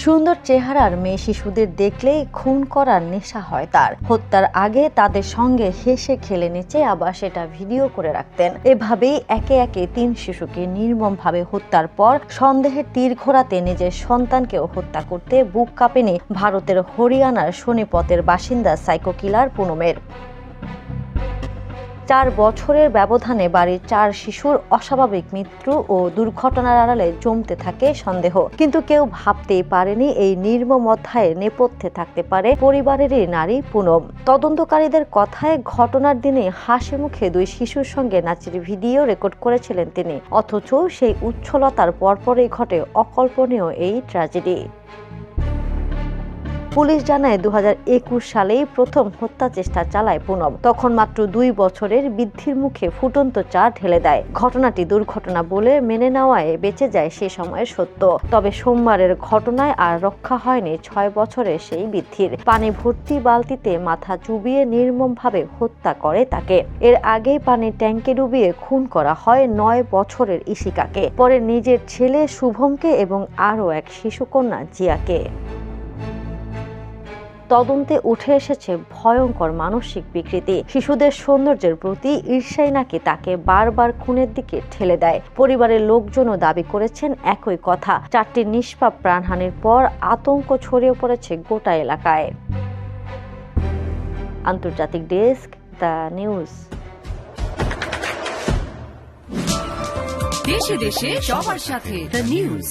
সুন্দর চেহারার মেয়ে শিশুদের দেখলেই খুন করার নেশা হয় তার। হত্যার আগে তাদের সঙ্গে হেসে খেলে নেচে আবার সেটা ভিডিও করে রাখতেন। এভাবেই একে একে 3 শিশুকে নির্মমভাবে হত্যার পর সন্দেহের তীর ঘোরাতে নিজের সন্তানকেও হত্যা করতে বুক কাঁপেনি ভারতের হরিয়ানার সোনিপতের বাসিন্দা সাইকো কিলার পুনমের। 4 বছরের ব্যবধানে বাড়ির 4 শিশুর অস্বাভাবিক মৃত্যু ও দুর্ঘটনার আড়ালে জমতে থাকে সন্দেহ। কিন্তু কেউ ভাবতেই পারেনি এই নির্মম অধ্যায়ের নেপথ্যে থাকতে পারে পরিবারেরই নারী পুনম। তদন্তকারীদের কথায় ঘটনার দিনে হাসি মুখে 2 শিশুর সঙ্গে নাচের ভিডিও রেকর্ড করেছিলেন তিনি। অথচ সেই উচ্ছলতার পরপরই ঘটে অকল্পনীয় এই ট্র্যাজেডি। পুলিশ জানায় 2021 সালেই প্রথম হত্যা চেষ্টা চালায় পুনম। তখন মাত্র 2 বছরের বৃদ্ধির মুখে ফুটন্ত চা ঢেলে দেয়। ঘটনাটি দুর্ঘটনা বলে মেনে নেওয়ায় বেঁচে যায় সে সময়ের সত্য। তবে সোমবারের ঘটনায় আর রক্ষা হয়নি 6 বছরের সেই বৃদ্ধির। পানি ভর্তি বালতিতে মাথা চুবিয়ে নির্মমভাবে হত্যা করে তাকে। এর আগেই পানির ট্যাঙ্কে ডুবিয়ে খুন করা হয় 9 বছরের ইশিকাকে, পরে নিজের ছেলে শুভমকে এবং আরও এক শিশুকন্যা জিয়াকে। তদন্তে উঠে এসেছে ভয়ঙ্কর মানসিক বিকৃতি। শিশুদের সৌন্দর্যের প্রতি ঈর্ষাই নাকি তাকে বারবার খুনের দিকে ঠেলে দেয়। পরিবারের লোকজনও দাবি করেছেন একই কথা। 4টি নিষ্পাপ প্রাণহানির পর আতঙ্ক ছড়িয়ে পড়েছে গোটা এলাকায়। আন্তর্জাতিক ডেস্ক, দ্য নিউজ। দেশে দেশে সবার সাথে দ্য নিউজ।